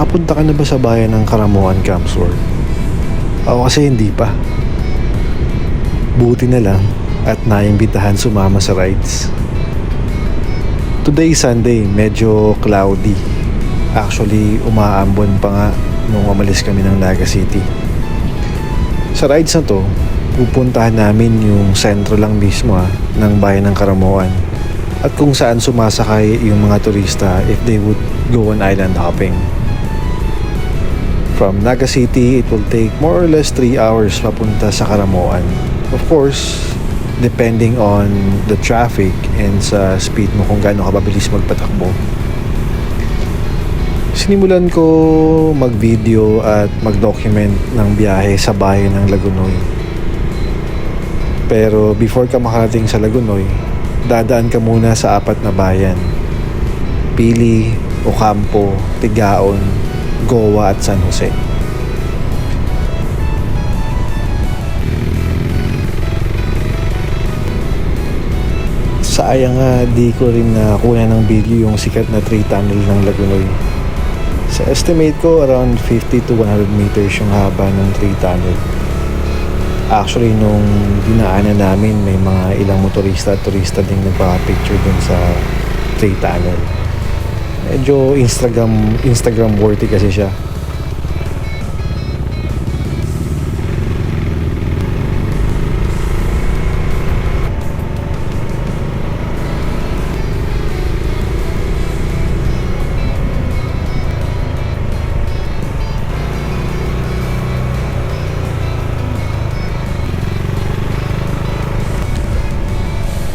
Nakapunta ka na ba sa bayan ng Karamuan, Kamsur? Ako kasi hindi pa. Buti na lang at naimbitahan sumama sa rides. Today Sunday, medyo cloudy. Actually, umaambon pa nga nung umalis kami ng Naga City. Sa rides na to, pupuntahan namin yung sentro lang mismo ng bayan ng Karamuan at kung saan sumasakay yung mga turista if they would go on island hopping. From Naga City, it will take more or less 3 hours papunta sa Karamuan. Of course, depending on the traffic and sa speed mo kung gaano kababilis magpatakbo. Sinimulan ko mag-video at mag-document ng biyahe sa bayan ng Lagunoy. Pero before ka makarating sa Lagunoy, dadaan ka muna sa 4 na bayan. Pili, Ocampo, Tigaon, Goa at San Jose. Sayang nga di ko rin nakuha ng video yung sikat na 3 tunnel ng Lagunoy. Sa estimate ko, around 50 to 100 meters yung haba ng 3 tunnel. Actually, nung dinaanan namin, may mga ilang motorista at turista din nagpa-picture dun sa 3 tunnel. Medyo Instagram worthy kasi siya.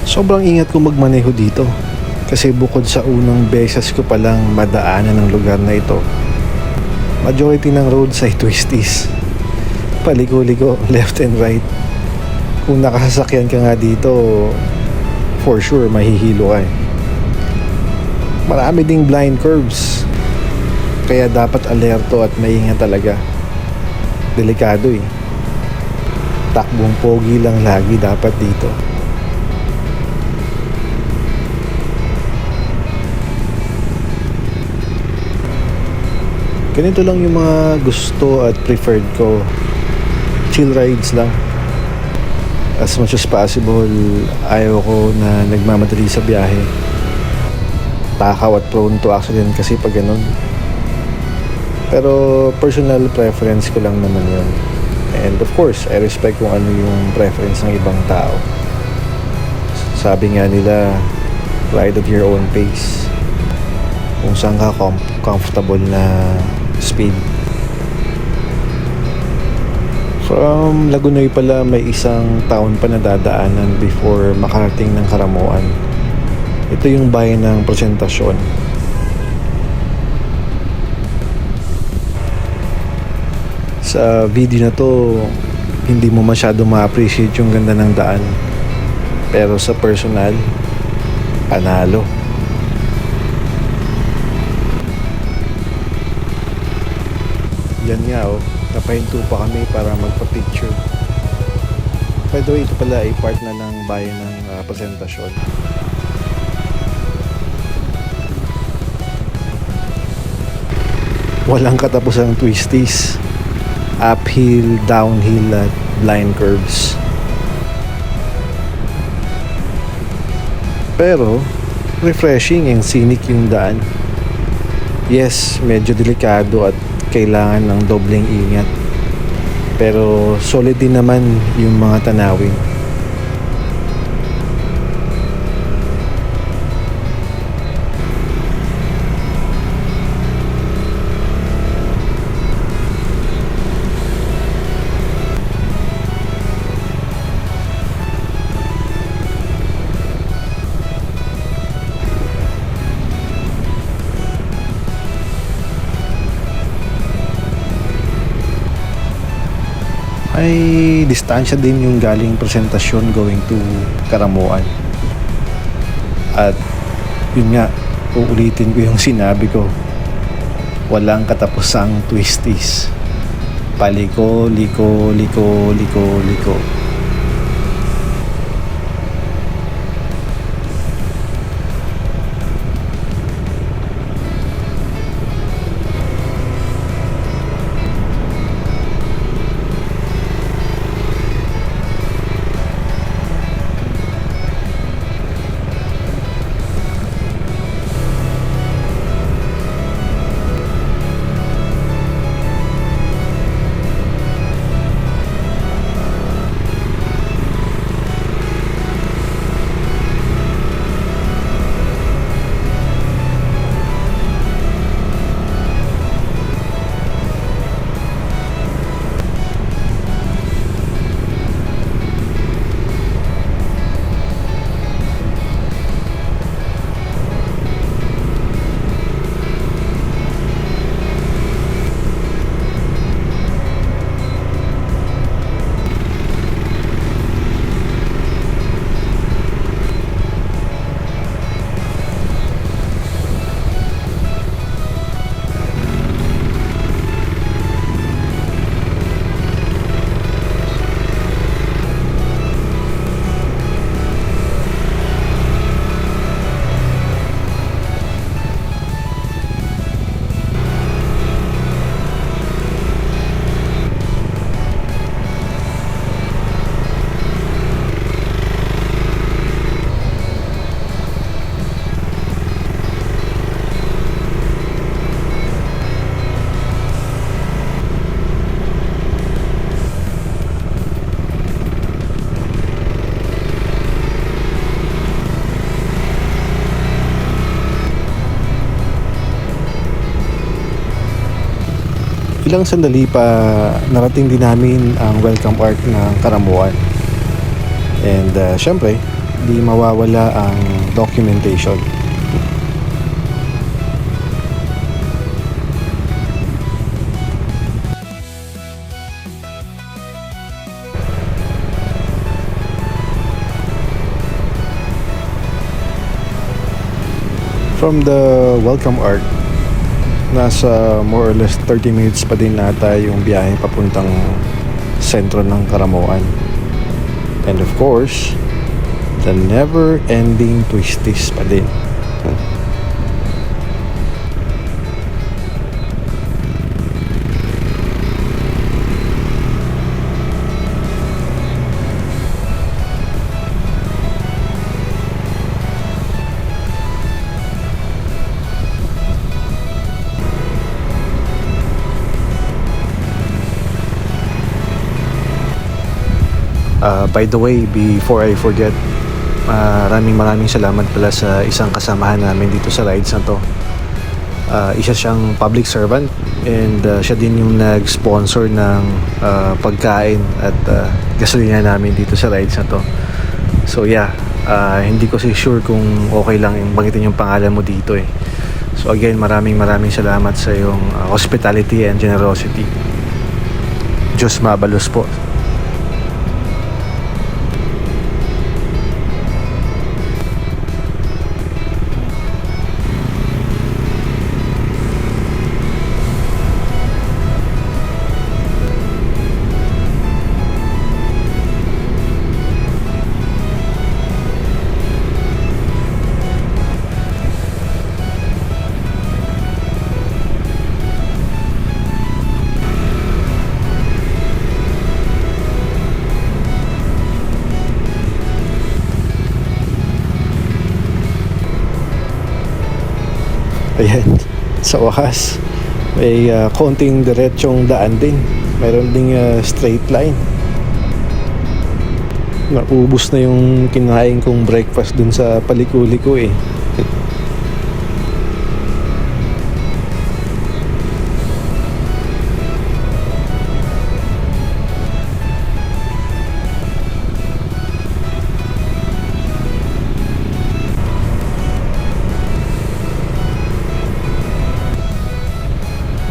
Sobrang ingat ko magmaneho dito kasi bukod sa unang beses ko palang madaanan ng lugar na ito, majority ng roads ay twisties. Paliko-liko, left and right. Kung nakasasakyan ka nga dito, for sure mahihilo ka eh. Marami ding blind curves, kaya dapat alerto at maingat talaga. Delikado eh. Takbong pogi lang lagi dapat dito. Ganito lang yung mga gusto at preferred ko. Chill rides lang. As much as possible, ayaw ko na nagmamadali sa biyahe. Takaw at prone to accident kasi pag ganun. Pero personal preference ko lang naman yun. And of course, I respect kung ano yung preference ng ibang tao. Sabi nga nila, ride at your own pace. Kung saan ka comfortable na speed. From Lagunoy pala, may isang town pa na dadaanan before makarating ng Karamuan. Ito yung bayan ng Presentacion. Sa video na to, hindi mo masyado ma-appreciate yung ganda ng daan. Pero sa personal, panalo. Yan nga napahinto pa kami para magpa-picture. By the way, ito pala ay part na ng bayan ng Presentacion. Walang katapusang twisties, uphill, downhill at blind curves. Pero refreshing and scenic yung daan. Yes, medyo delikado at kailangan ng dobleng ingat. Pero solid din naman yung mga tanawin. Ay distansya din yung galing Presentacion going to Karamuan. At yun nga, uulitin ko yung sinabi ko, walang katapusang twisties. Paliko, liko, liko, liko, liko. ilang sandali pa narating din namin ang welcome art ng Karamuan. And syempre, di mawawala ang documentation. From the welcome art, nasa more or less 30 minutes pa din ata yung biyahe papuntang sentro ng Karamuan. And of course, the never-ending twisties pa din. By the way, before I forget, maraming salamat pala sa isang kasamahan namin dito sa rides na to. Isa siyang public servant and siya din yung nag-sponsor ng pagkain at gasolina namin dito sa rides na to. So yeah, hindi ko sure kung okay lang yung banggitin yung pangalan mo dito eh. So again, maraming salamat sa iyong hospitality and generosity. Diyos mabalos po. Ayan, sa wakas may konting diretsong daan din. Mayroon ding straight line. Naubos na yung kinain kong breakfast dun sa paliko-liko eh.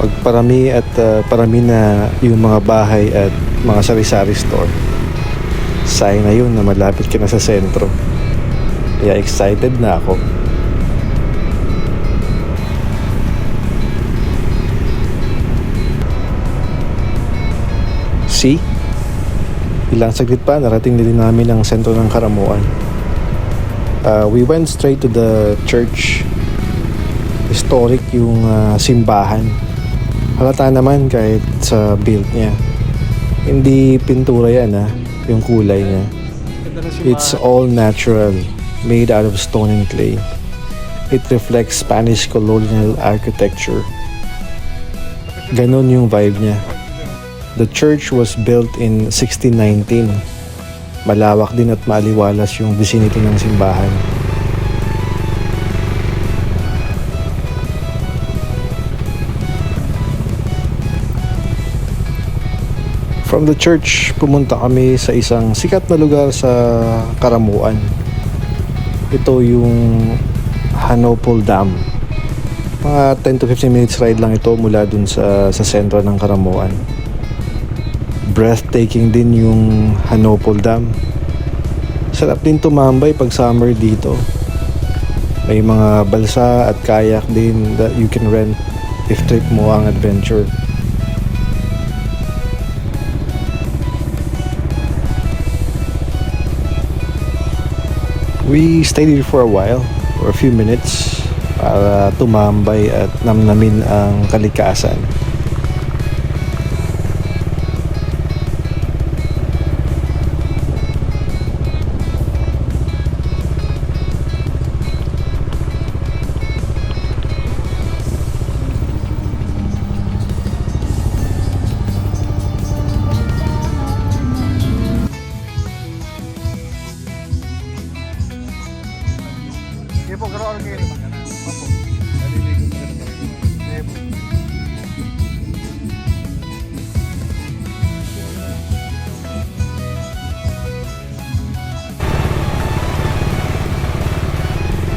Pagparami at parami na yung mga bahay at mga sari-sari store, sign na yun na malapit ka na sa sentro. Kaya excited na ako. See? Ilang saglit pa narating na din namin ang sentro ng Karamuan. We went straight to the church. Historic yung simbahan. Halata naman kahit sa build niya. Hindi pintura yan yung kulay niya. It's all natural, made out of stone and clay. It reflects Spanish colonial architecture. Ganon yung vibe niya. The church was built in 1619. Malawak din at maaliwalas yung vicinity ng simbahan. From the church, pumunta kami sa isang sikat na lugar sa Karamuan. Ito yung Hanopol Dam. Mga 10 to 15 minutes ride lang ito mula dun sa sentro ng Karamuan. Breathtaking din yung Hanopol Dam. Sarap din tumambay pag summer dito. May mga balsa at kayak din that you can rent if trip mo ang adventure. We stayed here for a while, for a few minutes, para tumambay at namnamin ang kalikasan.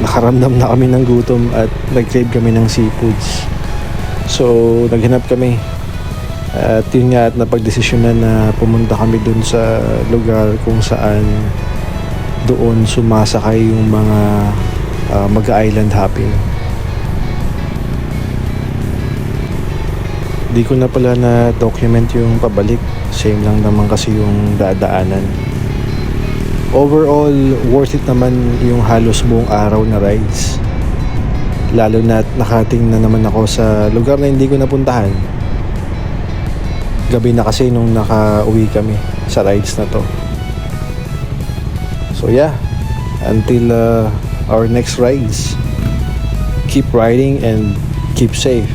nakaramdam na kami ng gutom at nag-crave kami ng seafoods. So naghanap kami at yun nga, at napagdesisyonan na pumunta kami dun sa lugar kung saan doon sumasakay yung mga mag-island hopping. Di ko na pala na document yung pabalik, same lang naman kasi yung dadaanan. Overall, worth it naman yung halos buong araw na rides. Lalo na nakating na naman ako sa lugar na hindi ko napuntahan. Gabi na kasi nung nakauwi kami sa rides na to. So yeah, until our next rides, keep riding and keep safe.